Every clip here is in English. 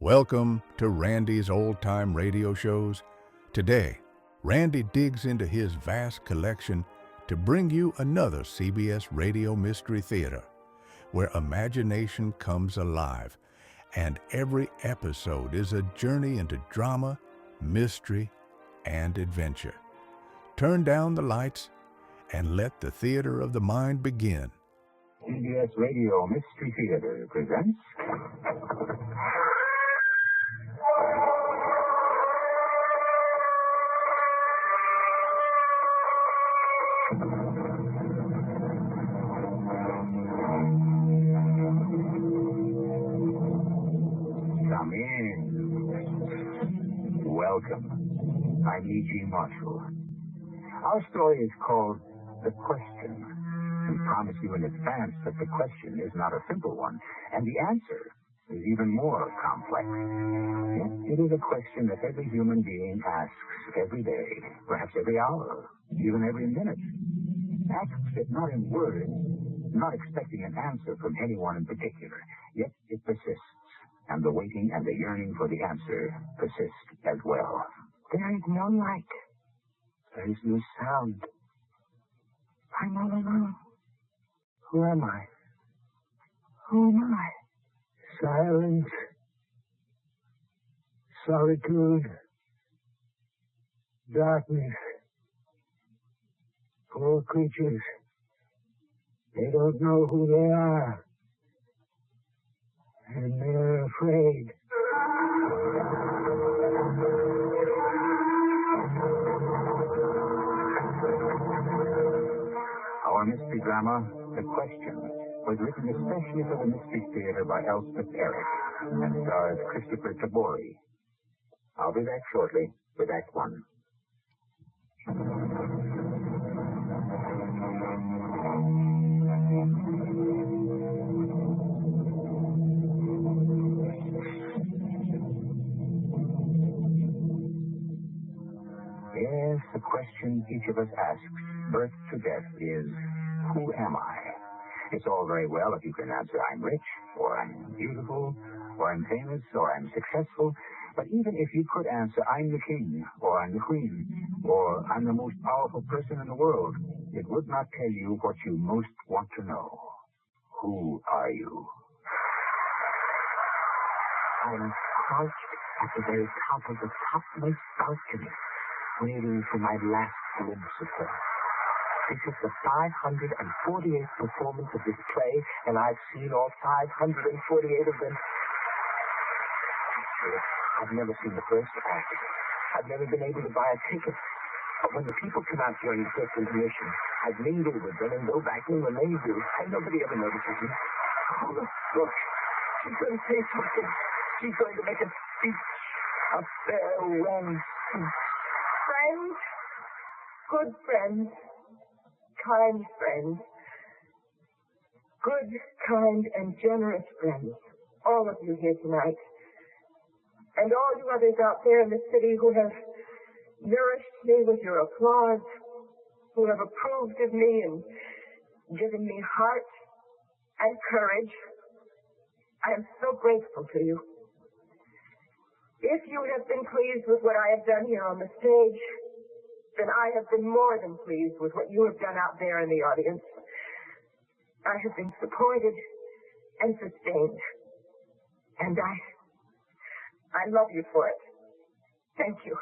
Welcome to Randy's Old Time Radio Shows. Today, Randy digs into his vast collection to bring you another CBS Radio Mystery Theater, where imagination comes alive, and every episode is a journey into drama, mystery, and adventure. Turn down the lights and let the theater of the mind begin. CBS Radio Mystery Theater presents... Come in. Welcome. I'm E.G. Marshall. Our story is called The Question. We promise you in advance that the question is not a simple one, and the answer is even more complex. Yet it is a question that every human being asks every day, perhaps every hour, even every minute. Asks it not in words, not expecting an answer from anyone in particular, yet it persists, and the waiting and the yearning for the answer persist as well. There is no light. There is no sound. I'm all alone. Who am I? Who am I? Silence. Solitude. Darkness. Poor creatures. They don't know who they are. And they're afraid. Our mystery drama, The Question, was written especially for the Mystery Theater by Elspeth Eric and stars Christopher Tabori. I'll be back shortly with Act One. Yes, the question each of us asks, birth to death, is, who am I? It's all very well if you can answer, I'm rich, or I'm beautiful, or I'm famous, or I'm successful. But even if you could answer, I'm the king, or I'm the queen, or I'm the most powerful person in the world, it would not tell you what you most want to know. Who are you? I'm crouched at the very top of the topmost balcony, waiting for my last glimpse of her. This is the 548th performance of this play, and I've seen all 548 of them. Actually, I've never seen the first act. I've never been able to buy a ticket. But when the people come out during the first intermission, I've mingled with them and go back in when they do, and nobody ever notices me. Oh, look. She's going to say something. She's going to make a speech. A farewell speech. Friends, good friends, kind friends, good, kind, and generous friends, all of you here tonight, and all you others out there in the city who have nourished me with your applause, who have approved of me and given me heart and courage. I am so grateful to you. If you have been pleased with what I have done here on the stage, then I have been more than pleased with what you have done out there in the audience. I have been supported and sustained. And I love you for it. Thank you.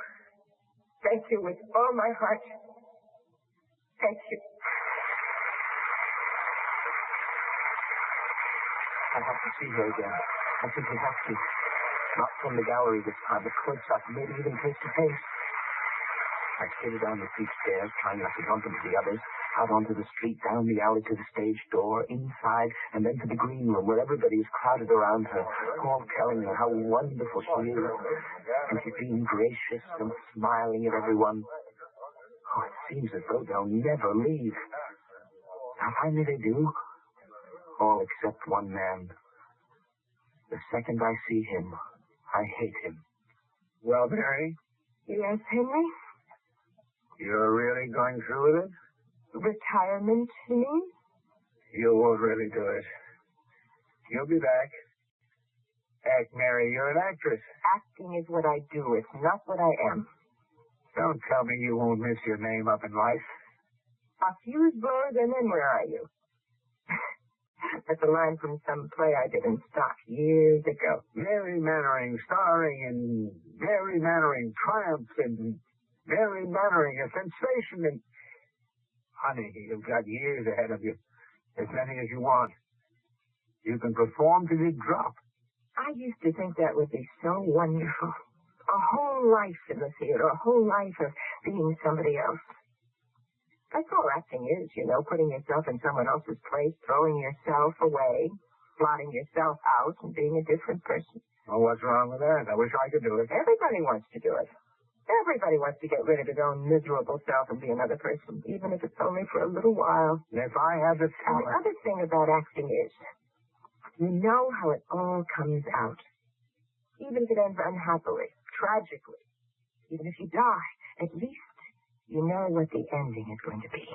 Thank you with all my heart. Thank you. I have to see her again. I simply have to. Not from the gallery this time, but close up, maybe even face to face. I skated down the steep stairs, trying not to bump into the others, out onto the street, down the alley to the stage door, inside, and then to the green room, where everybody is crowded around her, all telling her how wonderful she is. And she's being gracious and smiling at everyone. Oh, it seems as though they'll never leave. Now, finally they do. All except one man. The second I see him, I hate him. Well, Mary? Yes, Henry? You're really going through with it? Retirement, you mean? You won't really do it. You'll be back. Heck, Mary, you're an actress. Acting is what I do. It's not what I am. Don't tell me you won't miss your name up in life. A fuse blows, and then where are you? That's a line from some play I did in stock years ago. Mary Mannering starring in Mary Mannering Triumph and Mary Mannering, a sensation. And honey, you've got years ahead of you. As many as you want. You can perform till you drop. I used to think that would be so wonderful. A whole life in the theater, a whole life of being somebody else. That's all acting is, putting yourself in someone else's place, throwing yourself away, blotting yourself out, and being a different person. Well, what's wrong with that? I wish I could do it. Everybody wants to do it. Everybody wants to get rid of his own miserable self and be another person, even if it's only for a little while. And if I had the And talent... the other thing about acting is, you know how it all comes out. Even if it ends unhappily, tragically, even if you die, at least you know what the ending is going to be.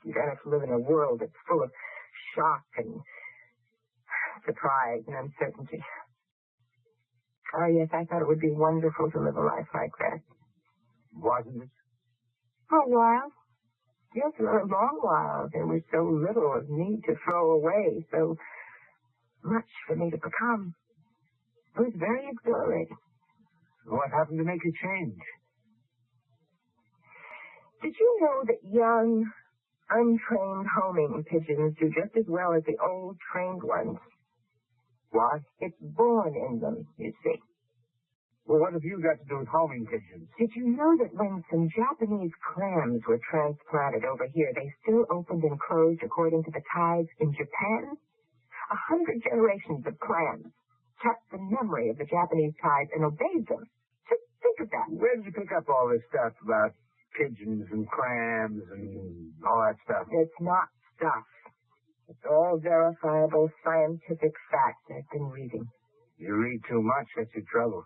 You don't have to live in a world that's full of shock and surprise and uncertainty. Oh, yes, I thought it would be wonderful to live a life like that. Wasn't it? For a while. Yes, for a long while. There was so little of me to throw away, so much for me to become. It was very exhilarating. What happened to make you change? Did you know that young, untrained homing pigeons do just as well as the old, trained ones? Why? It's born in them, you see. Well, what have you got to do with homing pigeons? Did you know that when some Japanese clams were transplanted over here, they still opened and closed according to the tides in Japan? 100 generations of clams kept the memory of the Japanese tides and obeyed them. Just think of that. Where did you pick up all this stuff about pigeons and clams and all that stuff? It's not stuff. It's all verifiable scientific facts I've been reading. You read too much, that's your trouble.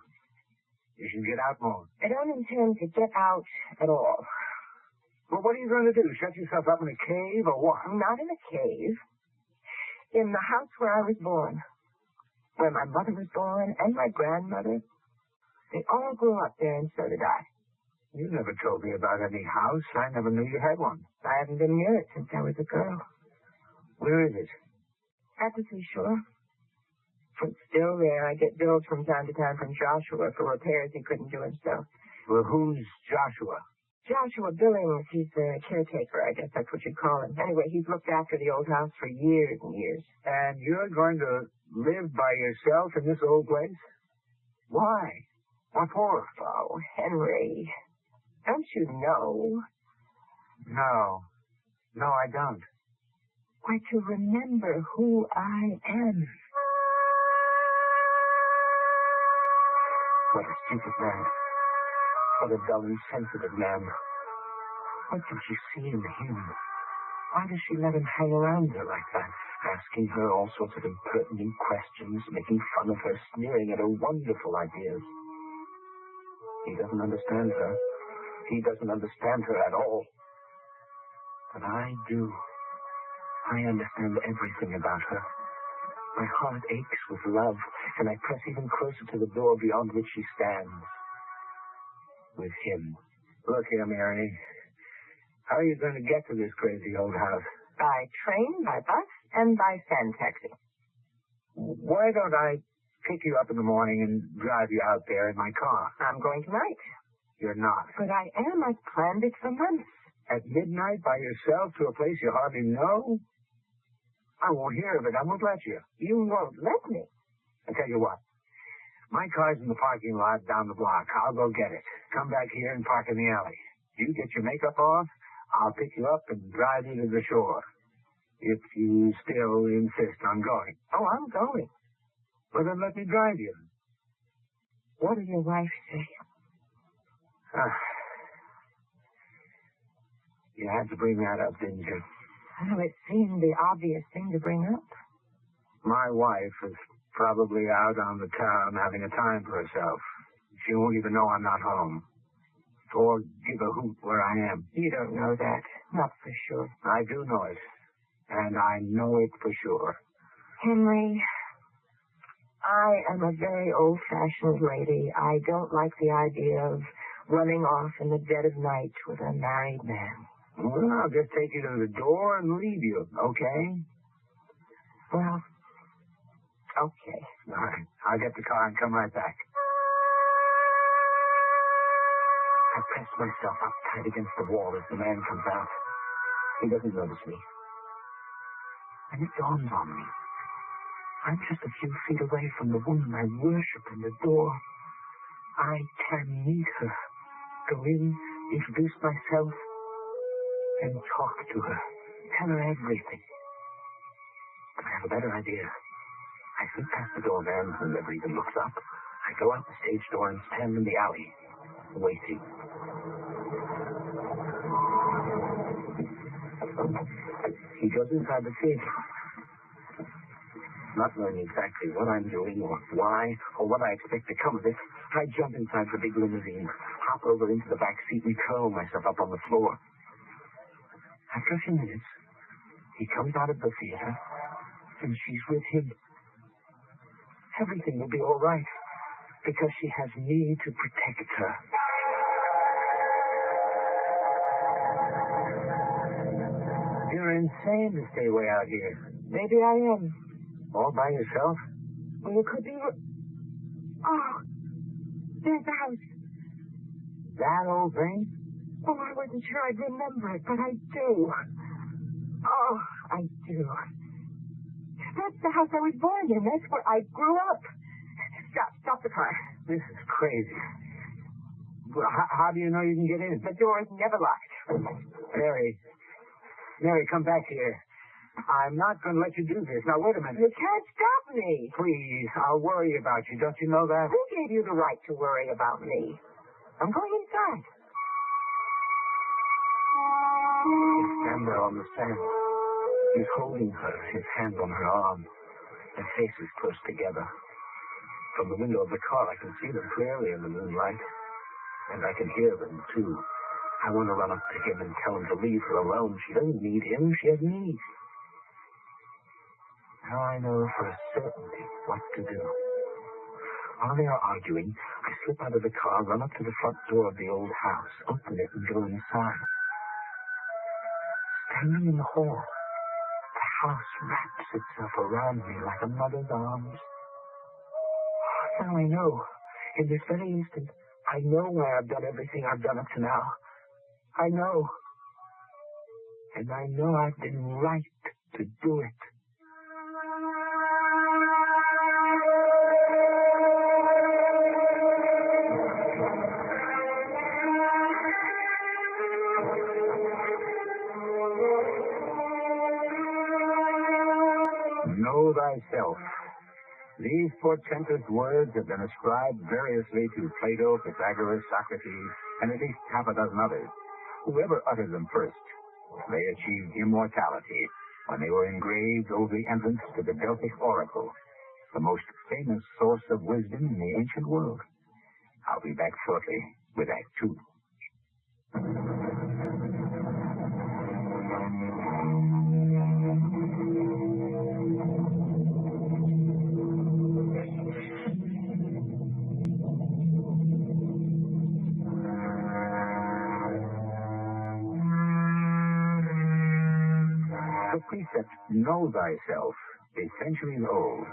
You should get out more. I don't intend to get out at all. Well, what are you going to do? Shut yourself up in a cave or what? Not in a cave. In the house where I was born. Where my mother was born and my grandmother. They all grew up there and so did I. You never told me about any house. I never knew you had one. I haven't been near it since I was a girl. Where is it? At the seashore. It's still there. I get bills from time to time from Joshua for repairs he couldn't do himself. Well, who's Joshua? Joshua Billings, he's the caretaker, I guess that's what you'd call him. Anyway, he's looked after the old house for years and years. And you're going to live by yourself in this old place? Why? What for? Oh, Henry, don't you know? No. No, I don't. Why, to remember who I am. What a stupid man. What a dull, insensitive man. What did she see in him? Why does she let him hang around her like that, asking her all sorts of impertinent questions, making fun of her, sneering at her wonderful ideas? He doesn't understand her. He doesn't understand her at all. But I do. I understand everything about her. My heart aches with love, and I press even closer to the door beyond which she stands. With him. Look here, Mary. How are you going to get to this crazy old house? By train, by bus, and by sand taxi. Why don't I pick you up in the morning and drive you out there in my car? I'm going tonight. You're not. But I am. I've planned it for months. At midnight by yourself to a place you hardly know? I won't hear of it. I won't let you. You won't let me. I tell you what. My car's in the parking lot down the block. I'll go get it. Come back here and park in the alley. You get your makeup off. I'll pick you up and drive you to the shore. If you still insist on going. Oh, I'm going. Well, then let me drive you. What did your wife say? You had to bring that up, didn't you? Well, it seemed the obvious thing to bring up. My wife is probably out on the town having a time for herself. She won't even know I'm not home. Or give a hoot where I am. You don't know that. Not for sure. I do know it. And I know it for sure. Henry, I am a very old-fashioned lady. I don't like the idea of running off in the dead of night with a married man. Well, I'll just take you to the door and leave you, okay? Well, okay. All right. I'll get the car and come right back. I press myself up tight against the wall as the man comes out. He doesn't notice me. And it dawns on me. I'm just a few feet away from the woman I worship in the door. I can meet her, go in, introduce myself, and talk to her. Tell her everything. But I have a better idea. I slip past the doorman who never even looks up. I go out the stage door and stand in the alley, waiting. He goes inside the theater. Not knowing exactly what I'm doing or why or what I expect to come of it, I jump inside the big limousine, hop over into the back seat and curl myself up on the floor. After a few minutes, he comes out of the theater and she's with him. Everything will be all right because she has me to protect her. You're insane to stay way out here. Maybe I am. All by yourself? Well, you could be... Oh, there's the house. That old thing? Oh, I wasn't sure I'd remember it, but I do. Oh, I do. That's the house I was born in. That's where I grew up. Stop the car. This is crazy. Well, how do you know you can get in? The door is never locked. Mary, come back here. I'm not going to let you do this. Now, wait a minute. You can't stop me. Please, I'll worry about you. Don't you know that? Who gave you the right to worry about me? I'm going inside. He's standing there on the sand. He's holding her, his hand on her arm. Their faces close together. From the window of the car, I can see them clearly in the moonlight. And I can hear them, too. I want to run up to him and tell him to leave her alone. She doesn't need him. She has me. Now I know for a certainty what to do. While they are arguing, I slip out of the car, run up to the front door of the old house, open it, and go inside. Standing in the hall, the house wraps itself around me like a mother's arms. Now I know, in this very instant, I know why I've done everything I've done up to now. I know. And I know I've been right to do it. Know thyself. These portentous words have been ascribed variously to Plato, Pythagoras, Socrates, and at least half a dozen others. Whoever uttered them first, they achieved immortality when they were engraved over the entrance to the Delphic Oracle, the most famous source of wisdom in the ancient world. I'll be back shortly with Act 2. The precept, know thyself, is centuries old,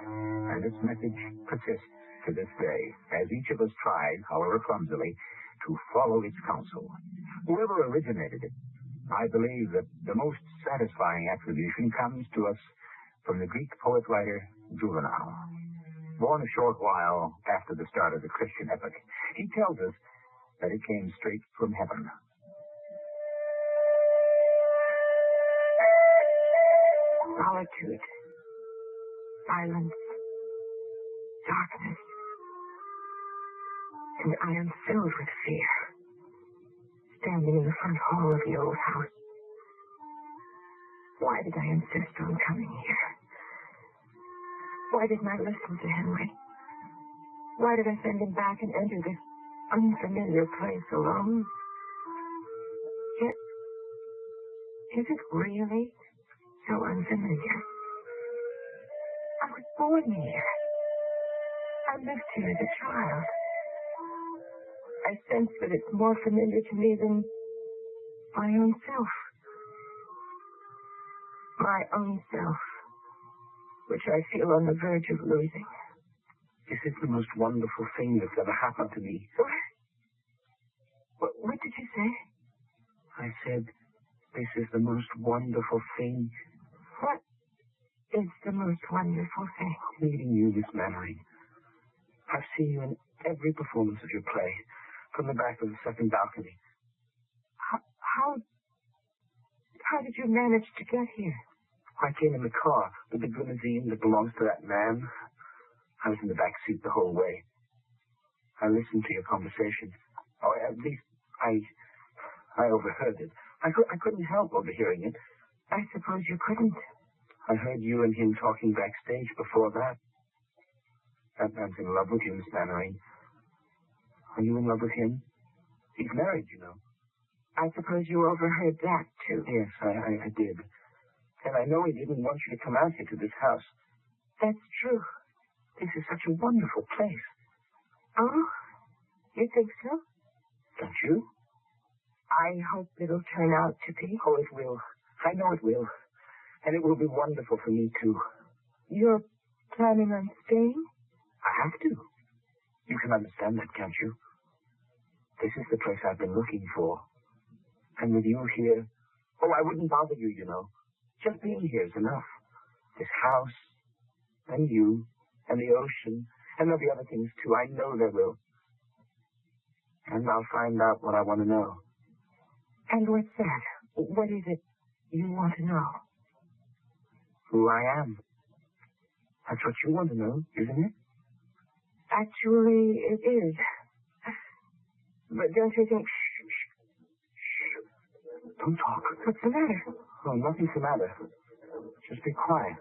and its message persists to this day, as each of us tried, however clumsily, to follow its counsel. Whoever originated it, I believe that the most satisfying attribution comes to us from the Greek poet-writer Juvenal. Born a short while after the start of the Christian epoch, he tells us that it came straight from heaven. Solitude, silence, darkness, and I am filled with fear, standing in the front hall of the old house. Why did I insist on coming here? Why didn't I listen to Henry? Why did I send him back and enter this unfamiliar place alone? Yet, is it really so unfamiliar? I was born here. I lived here as a child. I sense that it's more familiar to me than my own self. My own self, which I feel on the verge of losing. This is the most wonderful thing that's ever happened to me. What did you say? I said, this is the most wonderful thing. What is the most wonderful thing? Meeting you, Miss Mannering. I've seen you in every performance of your play, from the back of the second balcony. How did you manage to get here? I came in the car with the limousine that belongs to that man. I was in the back seat the whole way. I listened to your conversation. Oh, at least I overheard it. I couldn't help overhearing it. I suppose you couldn't. I heard you and him talking backstage before that. That man's in love with you, Miss Mannering. Are you in love with him? He's married, you know. I suppose you overheard that, too. Yes, I did. And I know he didn't want you to come out here to this house. That's true. This is such a wonderful place. Oh? You think so? Don't you? I hope it'll turn out to be. Oh, it will. I know it will. And it will be wonderful for me, too. You're planning on staying? I have to. You can understand that, can't you? This is the place I've been looking for. And with you here, I wouldn't bother you, you know. Just being here is enough. This house, and you, and the ocean, and there'll be other things, too. I know there will. And I'll find out what I want to know. And what's that? What is it you want to know? Who I am. That's what you want to know, isn't it? Actually, it is. But don't you think... Don't talk. What's the matter? Oh, nothing's the matter. Just be quiet.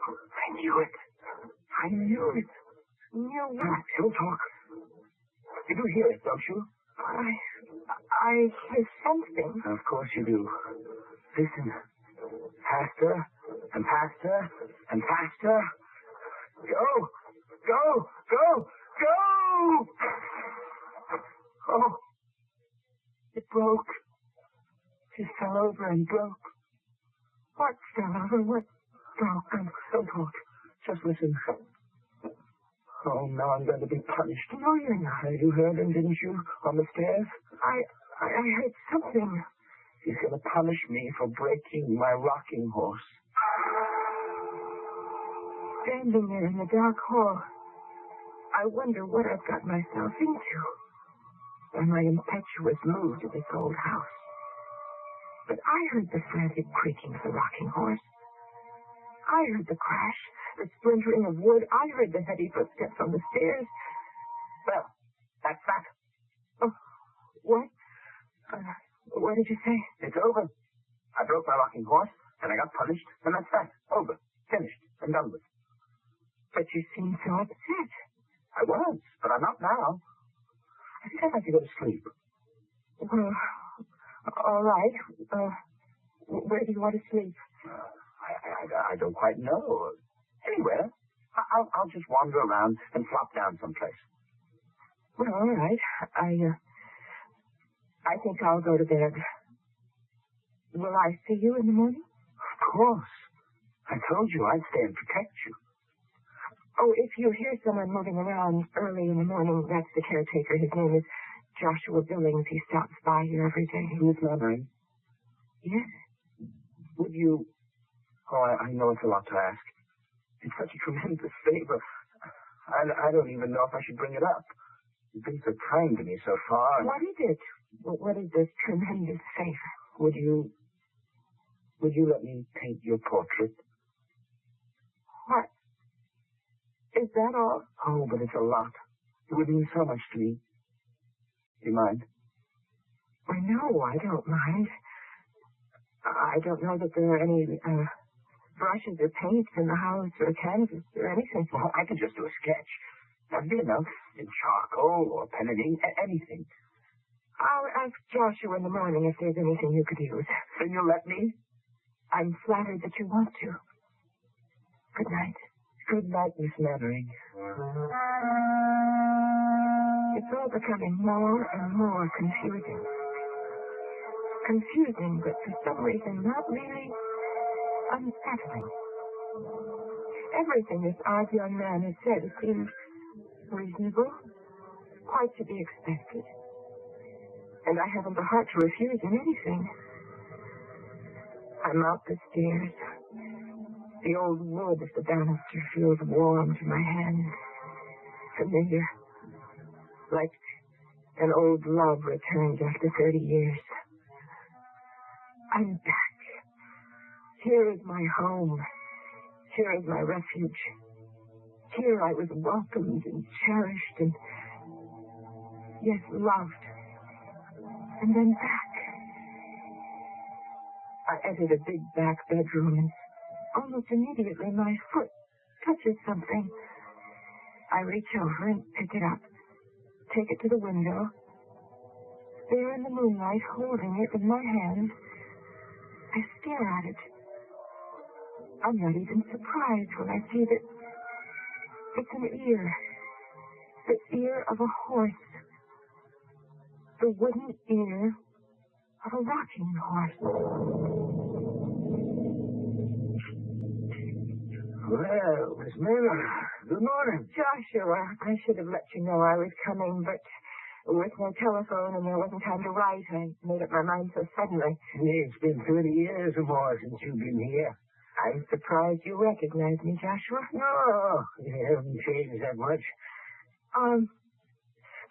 I knew it. I knew it. Knew what? Don't talk. You do hear it, don't you? I hear something. Of course you do. Listen. Faster, and faster, and faster. Go! Go! Go! Go! Oh. It broke. It fell over and broke. What fell over? What broke? Don't talk. Just listen. Oh, now I'm going to be punished. No, you're not. You heard him, didn't you? On the stairs? I heard something. He's going to punish me for breaking my rocking horse. Standing there in the dark hall, I wonder what I've got myself into. Am I impetuous move to this old house? But I heard the frantic creaking of the rocking horse. I heard the crash, the splintering of wood. I heard the heavy footsteps on the stairs. Well, that's that. Oh, what? What did you say? It's over. I broke my rocking horse, and I got punished, and that's that. Over. Finished. And done with. But you seem so upset. I was, but I'm not now. I think I'd like to go to sleep. Well, all right. Where do you want to sleep? I don't quite know. Anywhere. I'll just wander around and flop down someplace. Well, all right. I think I'll go to bed. Will I see you in the morning? Of course. I told you I'd stay and protect you. Oh, if you hear someone moving around early in the morning, that's the caretaker. His name is Joshua Billings. He stops by here every day. Miss Mannering? Yes? Would you... Oh, I know it's a lot to ask. It's such a tremendous favor. I don't even know if I should bring it up. You've been so kind to me so far. What is it? What is this tremendous favor? Would you let me paint your portrait? What? Is that all? Oh, but it's a lot. It would mean so much to me. Do you mind? Why, no, I don't mind. I don't know that there are any brushes or paints in the house or canvas or anything. Well, I could just do a sketch. That'd be enough. In charcoal or pen and ink, anything. I'll ask Joshua in the morning if there's anything you could use. Then you'll let me? I'm flattered that you want to. Good night. Good night, Miss Mannering. It's all becoming more and more confusing. Confusing, but for some reason not really unsettling. Everything this odd young man has said seems reasonable, quite to be expected. And I haven't the heart to refuse him anything. I mount the stairs. The old wood of the banister feels warm to my hands. Familiar. Like an old love returned after 30 years. I'm back. Here is my home. Here is my refuge. Here I was welcomed and cherished and, yes, loved. And then back. I entered a big back bedroom and almost immediately my foot touches something. I reach over and pick it up, take it to the window. There in the moonlight, holding it in my hand, I stare at it. I'm not even surprised when I see that it's an ear. The ear of a horse. The wooden ear of a rocking horse. Well, Miss Miller, good morning. Joshua, I should have let you know I was coming, but with no telephone and there wasn't time to write, I made up my mind so suddenly. It's been 30 years or more since you've been here. I'm surprised you recognize me, Joshua. No, you haven't changed that much.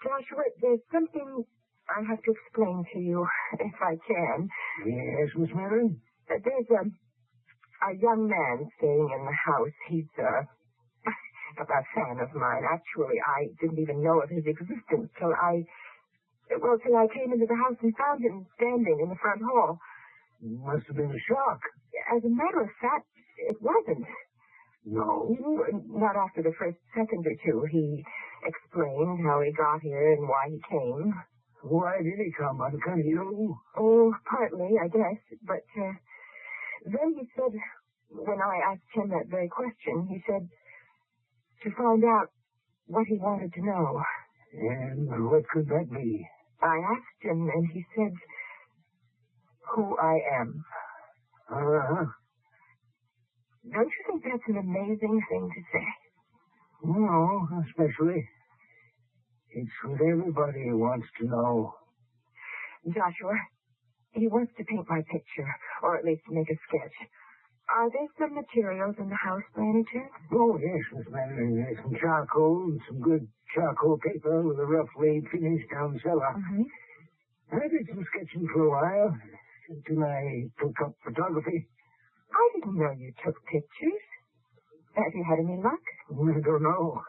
Joshua, there's something I have to explain to you, if I can. Yes, Miss Miller? There's a young man staying in the house. He's a fan of mine. Actually, I didn't even know of his existence till I came into the house and found him standing in the front hall. Must have been a shock. As a matter of fact, it wasn't. No? Not after the first second or two. He explained how he got here and why he came. Why did he come? Uncanny you? Oh, partly, I guess. But then he said, when I asked him that very question, he said to find out what he wanted to know. And what could that be? I asked him, and he said who I am. Uh-huh. Don't you think that's an amazing thing to say? No, especially. It's what everybody wants to know. Joshua, he wants to paint my picture, or at least make a sketch. Are there some materials in the house by any chance? Oh, yes, Miss Mannering. There's some charcoal and some good charcoal paper with a roughly finished down cellar. Mm-hmm. I did some sketching for a while, until I took up photography. I didn't know you took pictures. Have you had any luck? I don't know.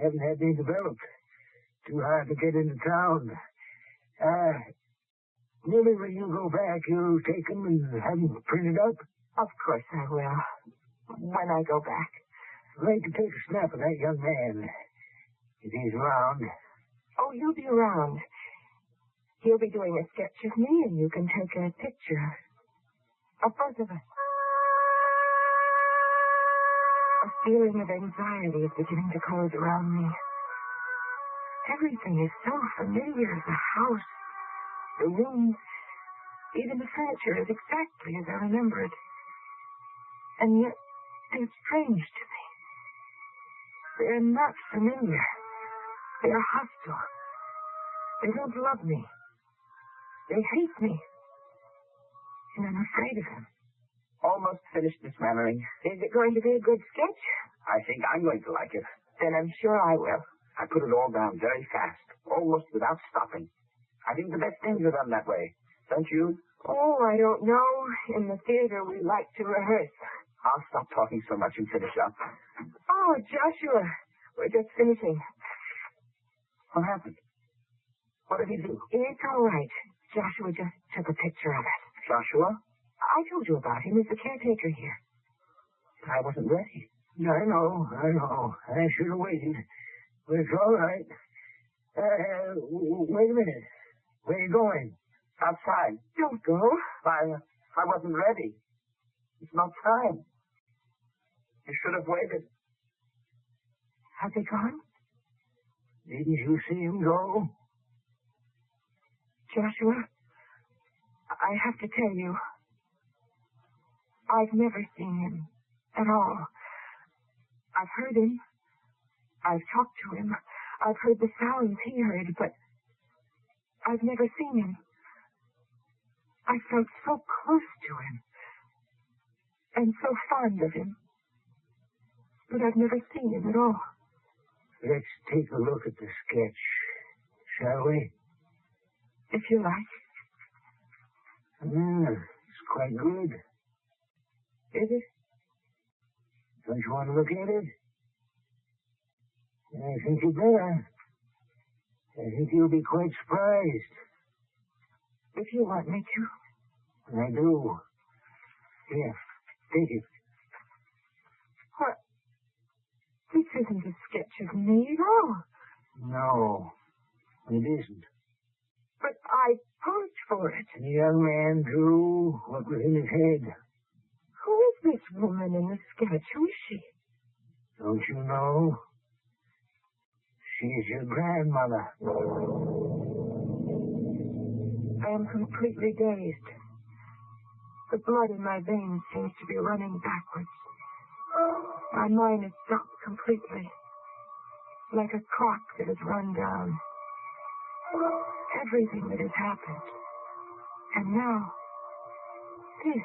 Haven't had any developed. Too hard to get into town. Maybe when you go back, you'll take them and have them printed up? Of course I will. When I go back. I'd like to take a snap of that young man, if he's around. Oh, he'll be around. He'll be doing a sketch of me, and you can take a picture of both of us. A feeling of anxiety is beginning to close around me. Everything is so familiar. The house, the rooms, even the furniture is exactly as I remember it. And yet, they're strange to me. They're not familiar. They're hostile. They don't love me. They hate me. And I'm afraid of them. Almost finished, Miss Mannering. Is it going to be a good sketch? I think I'm going to like it. Then I'm sure I will. I put it all down very fast, almost without stopping. I think the best things are done that way. Don't you? Oh, I don't know. In the theater, we like to rehearse. I'll stop talking so much and finish up. Oh, Joshua, we're just finishing. What happened? What did he do? It's all right. Joshua just took a picture of us. Joshua? I told you about him. He's the caretaker here. I wasn't ready. I know. I should have waited. But it's all right. Wait a minute. Where are you going? Outside. Don't go. I wasn't ready. It's not time. You should have waited. Have they gone? Didn't you see him go? Joshua, I have to tell you, I've never seen him at all. I've heard him. I've talked to him. I've heard the sounds he heard, but I've never seen him. I felt so close to him and so fond of him, but I've never seen him at all. Let's take a look at the sketch, shall we? If you like. It's quite good. Is it? Don't you want to look at it? I think you better. I think you'll be quite surprised. If you want me to. I do. Here, take it. What? This isn't a sketch of me at all. No, it isn't. But I posed for it. The young man drew what was in his head. Who is this woman in the sketch? Who is she? Don't you know? She's your grandmother. I am completely dazed. The blood in my veins seems to be running backwards. My mind is stopped completely, like a clock that has run down. Everything that has happened. And now, this.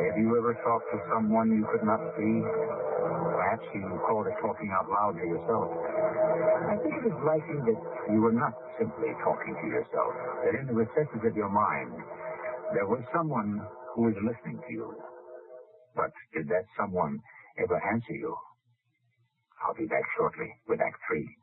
Have you ever talked to someone you could not see? Perhaps you called it talking out loud to yourself. I think it is likely that you were not simply talking to yourself, that in the recesses of your mind, there was someone who was listening to you. But did that someone ever answer you? I'll be back shortly with Act 3.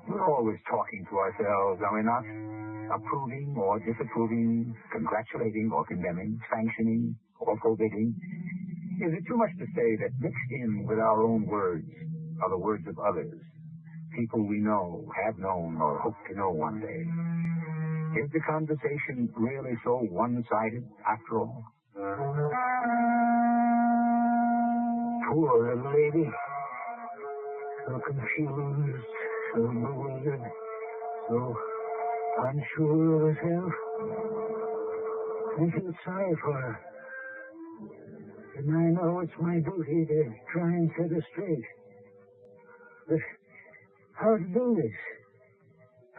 We're always talking to ourselves, are we not? Approving or disapproving, congratulating or condemning, sanctioning or forbidding. Is it too much to say that mixed in with our own words are the words of others, people we know, have known, or hope to know one day? Is the conversation really so one-sided after all? Poor little lady. So confused, so bewildered, so unsure of herself. I feel sorry for her. And I know it's my duty to try and set her straight. But how to do this?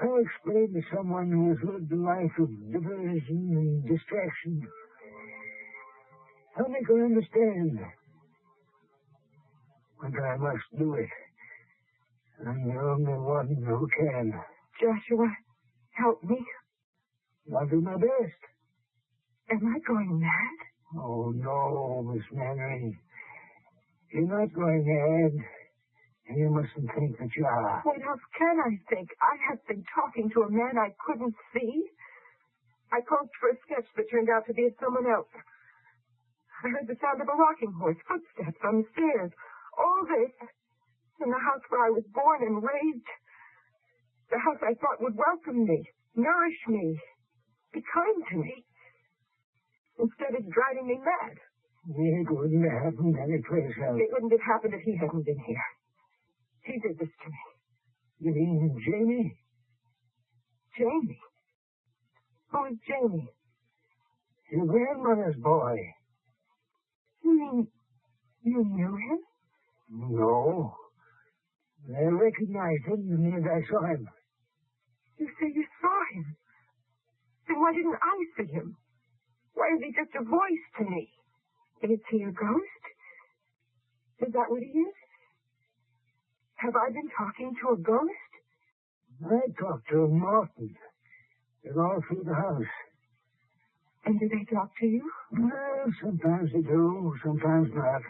How explain to someone who has lived a life of diversion and distraction? How make her understand? But I must do it. I'm the only one who can. Joshua, help me. I'll do my best. Am I going mad? Oh, no, Miss Mannering. You're not going mad. And you mustn't think that you are. What else can I think? I have been talking to a man I couldn't see. I posed for a sketch that turned out to be of someone else. I heard the sound of a rocking horse, footsteps on the stairs. All this in the house where I was born and raised. The house I thought would welcome me, nourish me, be kind to me. Instead, it's driving me mad. It wouldn't have happened anyplace else. It wouldn't have happened if he hadn't been here. He did this to me. You mean Jamie? Jamie? Who is Jamie? Your grandmother's boy. You mean you knew him? No. I recognized him the minute I saw him. You say you saw him. Then why didn't I see him? Why is he just a voice to me? Is he a ghost? Is that what he is? Have I been talking to a ghost? I talked to him often. And all through the house. And do they talk to you? Well, sometimes they do, sometimes not.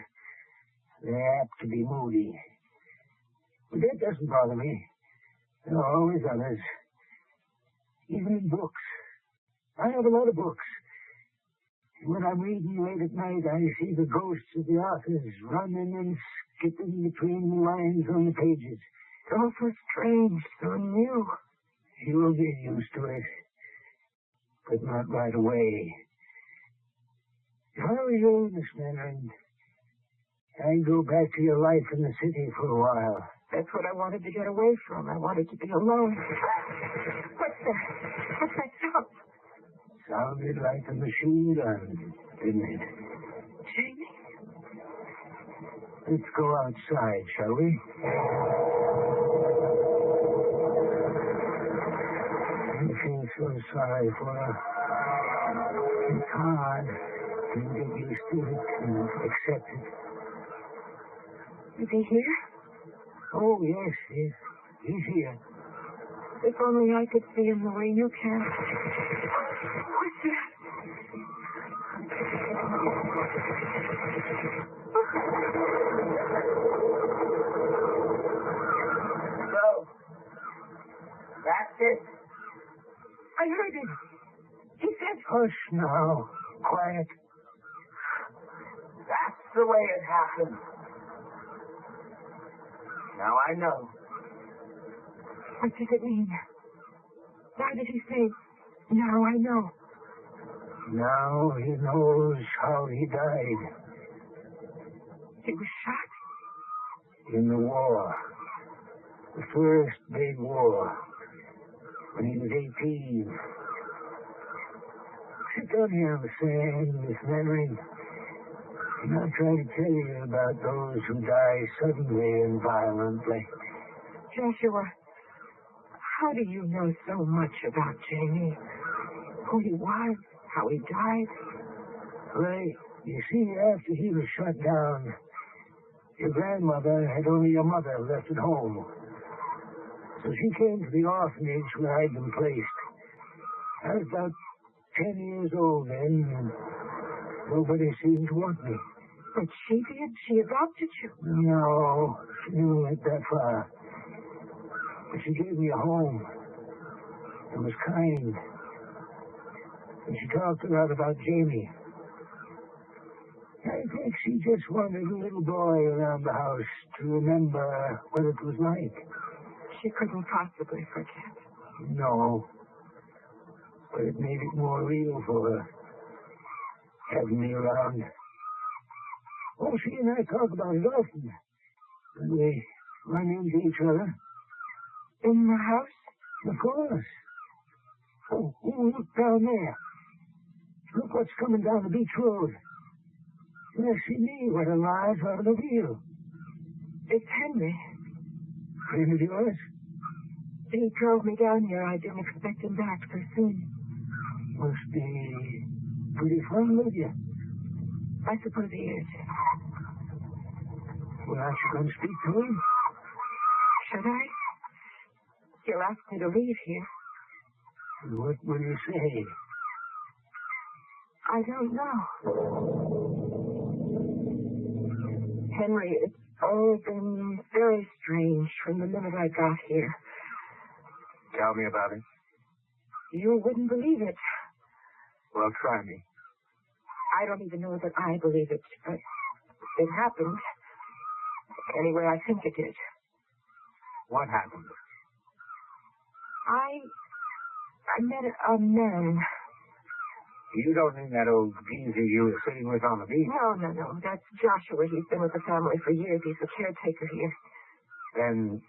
They're apt to be moody. But that doesn't bother me. There are always others. Even in books. I have a lot of books. And when I'm reading late at night, I see the ghosts of the authors running and skipping between the lines on the pages. It's all so strange, so new. You'll get used to it. But not right away. If I were you, Miss Manning, I'd go back to your life in the city for a while. That's what I wanted to get away from. I wanted to be alone. What's that? What's that sound? Sounded like a machine gun, didn't it? Jamie? Let's go outside, shall we? I feel so sorry for her. It's hard to get used to it and accept it. Is he here? Oh, yes, he's here. If only I could see him the way you can. What's that? So, that's it. I heard him. He said... Hush now. Quiet. That's the way it happened. Now I know. What does it mean? Why did he say, now I know? Now he knows how he died. He was shot? In the war. The first big war. When he was 18. Sit down here on the sand, Miss Mannering. And I'll try to tell you about those who die suddenly and violently. Joshua, how do you know so much about Jamie? Who he was, how he died? Well, you see, after he was shot down, your grandmother had only your mother left at home. So she came to the orphanage where I'd been placed. I was about 10 years old then, and nobody seemed to want me. But she did. She adopted you. No, she didn't went that far. But she gave me a home and was kind. And she talked a lot about Jamie. I think she just wanted a little boy around the house to remember what it was like. She couldn't possibly forget. No. But it made it more real for her, having me around. Oh, she and I talk about it often. When we run into each other. In the house? Of course. Oh, look down there. Look what's coming down the beach road. Yes, see me, what a large automobile. It's Henry. Friend of yours? He drove me down here. I didn't expect him back so soon. Must be pretty fun with you. I suppose he is. Well, aren't you going to speak to him? Should I? He'll ask me to leave here. What will you say? I don't know. Henry, it's all been very strange from the minute I got here. Tell me about it. You wouldn't believe it. Well, try me. I don't even know that I believe it, but it happened. Anyway, I think it did. What happened? I met a man. You don't mean that old geezer you were sitting with on the beach? No. That's Joshua. He's been with the family for years. He's the caretaker here. Then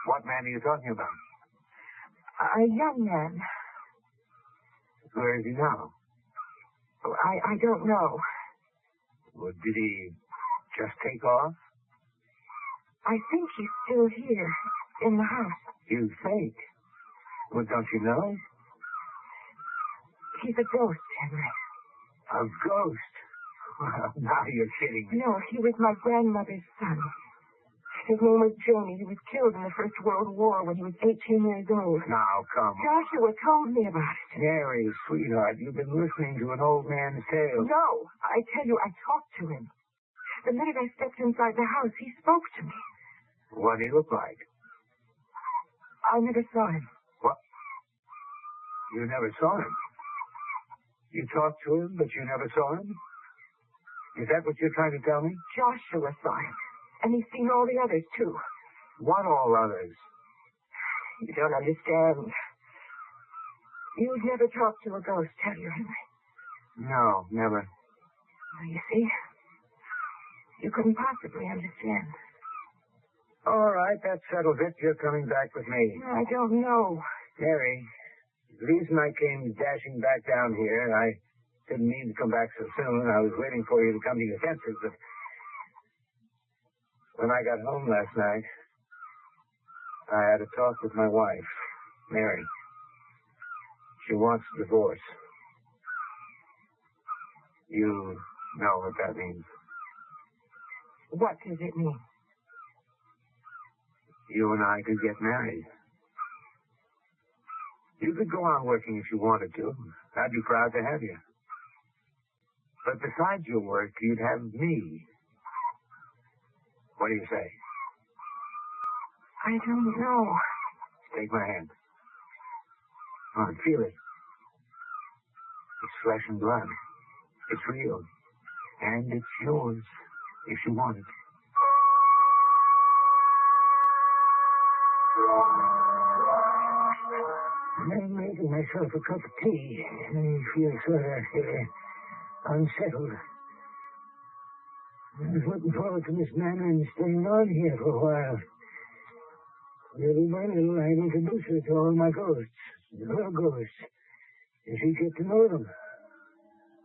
what man are you talking about? A young man. Where is he now? I don't know. Well, did he just take off? I think he's still here, in the house. You think? Well, don't you know? He's a ghost, Henry. A ghost? Well, now you're kidding me. No, he was my grandmother's son. His name was Jamie. He was killed in the First World War when he was 18 years old. Now, come. Joshua told me about it. Mary, sweetheart, you've been listening to an old man's tale. No, I tell you, I talked to him. The minute I stepped inside the house, he spoke to me. What did he look like? I never saw him. What? You never saw him? You talked to him, but you never saw him? Is that what you're trying to tell me? Joshua saw him. And he's seen all the others, too. What all others? You don't understand. You've never talked to a ghost, have you, Henry? No, never. Well, you see, you couldn't possibly understand. All right, that settles it. You're coming back with me. I don't know. Mary, the reason I came dashing back down here, I didn't mean to come back so soon. I was waiting for you to come to your senses, but when I got home last night, I had a talk with my wife, Mary. She wants a divorce. You know what that means. What does it mean? You and I could get married. You could go on working if you wanted to. I'd be proud to have you. But besides your work, you'd have me. What do you say? I don't know. Take my hand. Come on, feel it. It's flesh and blood. It's real. And it's yours, if you want it. I'm making myself a cup of tea. I feel sort of unsettled. I was looking forward to Miss Manor and staying on here for a while. Little by little, I'd introduce her to all my ghosts, her ghosts, and she'd get to know them.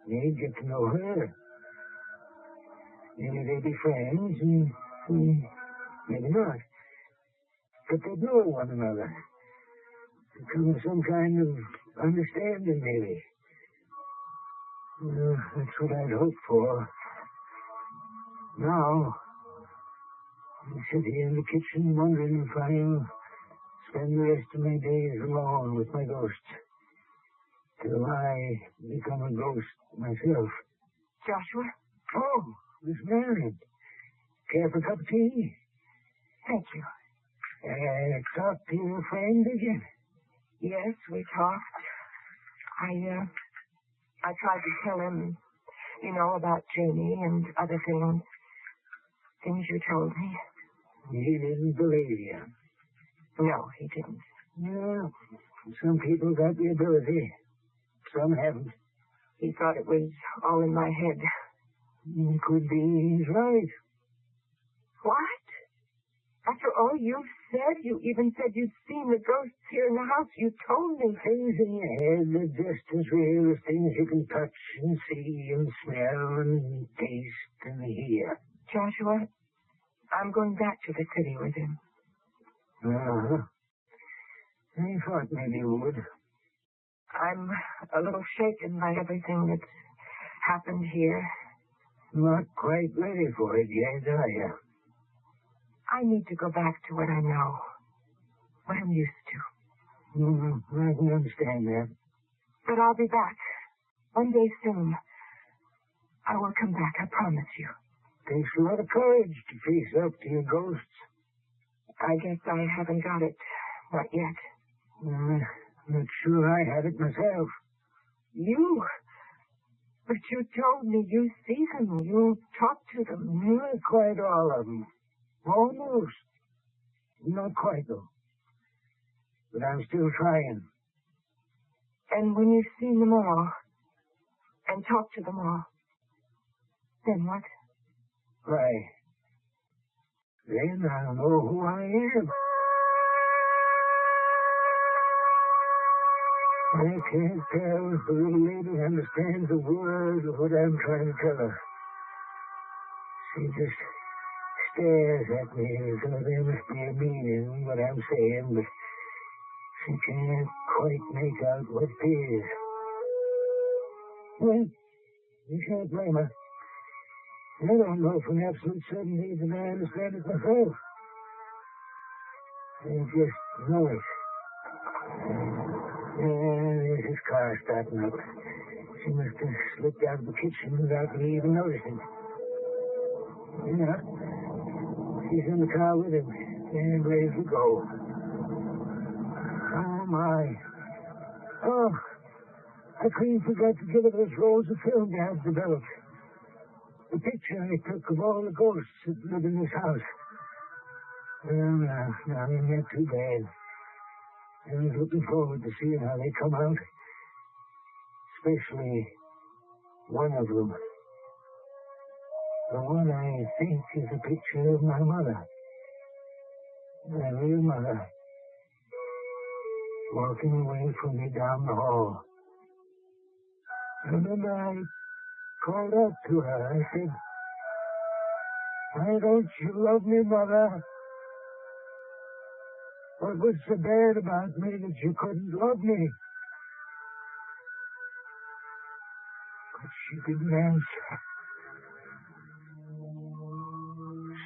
They'd get to know her. Maybe they'd be friends, and maybe not. But they'd know one another. Come to some kind of understanding, maybe. That's what I'd hoped for. Now, I sit here in the kitchen wondering if I'll spend the rest of my days alone with my ghost. Till I become a ghost myself. Joshua? Oh, Miss Marion. Care for a cup of tea? Thank you. Talk to your friend, did you? Yes, we talked. I tried to tell him, about Jamie and other things. Things you told me. He didn't believe you. No, he didn't. No. Some people got the ability. Some haven't. He thought it was all in my head. Could be he's right. What? After all you said, you even said you'd seen the ghosts here in the house. You told me. Things in your head are just as real as things you can touch and see and smell and taste and hear. Joshua, I'm going back to the city with him. Uh-huh. I thought maybe you would. I'm a little shaken by everything that's happened here. Not quite ready for it yet, are you? I need to go back to what I know, what I'm used to. I can understand that. But I'll be back. One day soon. I will come back, I promise you. Takes a lot of courage to face up to your ghosts. I guess I haven't got it. Not yet. I'm not sure I have it myself. You? But you told me you see them. You talk to them. Not quite all of them. Almost. Not quite, though. But I'm still trying. And when you've seen them all, and talked to them all, then what? Why, then I'll know who I am. I can't tell if the little lady understands a word of what I'm trying to tell her. She just stares at me as though there must be a meaning in what I'm saying, but she can't quite make out what it is. Well, you can't blame her. I don't know from absolute certainty that I understand it myself. I just know it. There's his car starting up. She must have slipped out of the kitchen without me even noticing. Yeah. She's in the car with him. And ready to go. Oh, my. Oh, I clean forgot to give her those rolls of film to have developed. The picture I took of all the ghosts that live in this house. Well, now, they're not too bad. I was looking forward to seeing how they come out. Especially one of them. The one I think is a picture of my mother. My real mother. Walking away from me down the hall. I remember I called out to her. I said, "Why don't you love me, Mother? What was so bad about me that you couldn't love me?" But she didn't answer.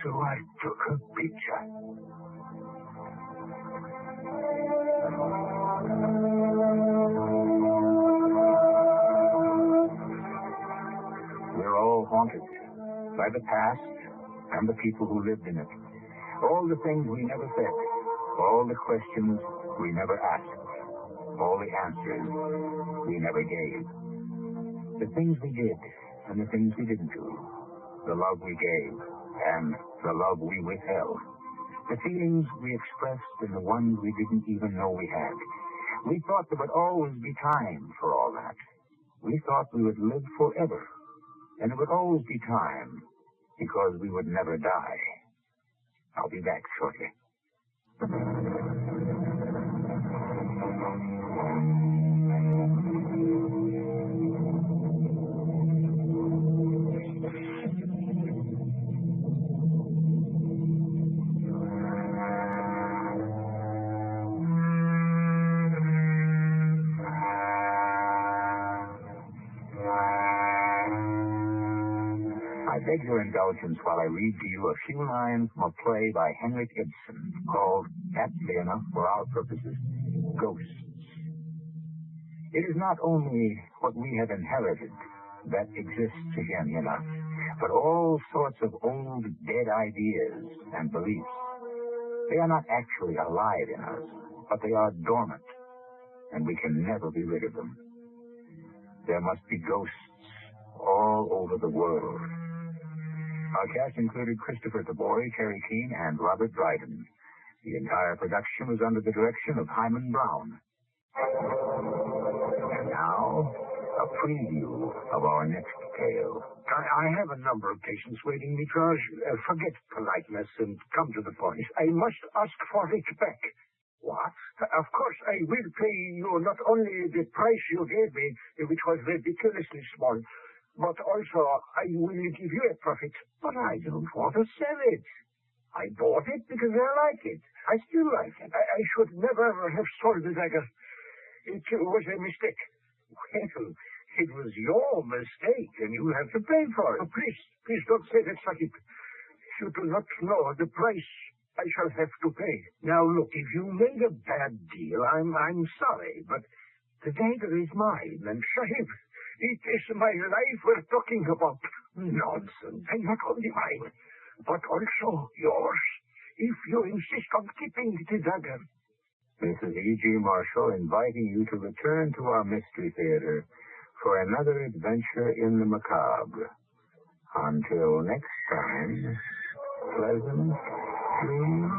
So I took her picture. We're all haunted by the past and the people who lived in it. All the things we never said. All the questions we never asked. All the answers we never gave. The things we did and the things we didn't do. The love we gave and the love we withheld. The feelings we expressed and the ones we didn't even know we had. We thought there would always be time for all that. We thought we would live forever. And there would always be time because we would never die. I'll be back shortly. I beg your indulgence while I read to you a few lines from a play by Henrik Ibsen called, aptly enough for our purposes, Ghosts. It is not only what we have inherited that exists again in us, but all sorts of old dead ideas and beliefs. They are not actually alive in us, but they are dormant, and we can never be rid of them. There must be ghosts all over the world. Our cast included Christopher Tabori, Terry Keane, and Robert Dryden. The entire production was under the direction of Hyman Brown. And now, a preview of our next tale. I have a number of patients waiting, Mitraj. Forget politeness and come to the point. I must ask for it back. What? Of course, I will pay you not only the price you gave me, which was ridiculously small, but also I will give you a profit. But I don't want to sell it. I bought it because I like it. I still like it. I should never have sold the dagger. It was a mistake. Well, it was your mistake, and you have to pay for it. Please don't say that, Sahib. You do not know the price I shall have to pay. Now, look, if you made a bad deal, I'm sorry, but the dagger is mine, and Sahib, it is my life we're talking about. Nonsense. And not only mine, but also yours, if you insist on keeping the dagger. This is E.G. Marshall inviting you to return to our Mystery Theater for another adventure in the macabre. Until next time, pleasant dreams.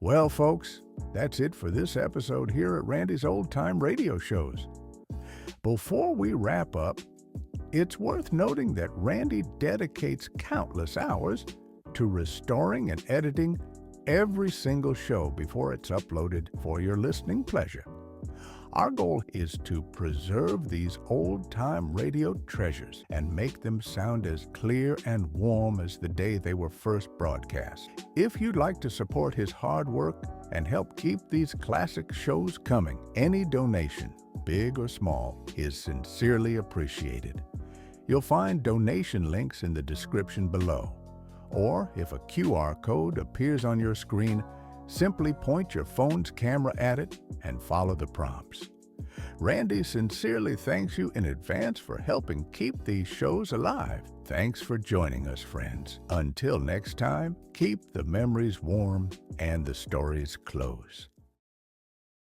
Well, folks, that's it for this episode here at Randy's Old Time Radio Shows. Before we wrap up, it's worth noting that Randy dedicates countless hours to restoring and editing every single show before it's uploaded for your listening pleasure. Our goal is to preserve these old-time radio treasures and make them sound as clear and warm as the day they were first broadcast. If you'd like to support his hard work and help keep these classic shows coming, any donation, big or small, is sincerely appreciated. You'll find donation links in the description below. Or if a QR code appears on your screen, simply point your phone's camera at it and follow the prompts. Randy sincerely thanks you in advance for helping keep these shows alive. Thanks for joining us, friends. Until next time, keep the memories warm and the stories close.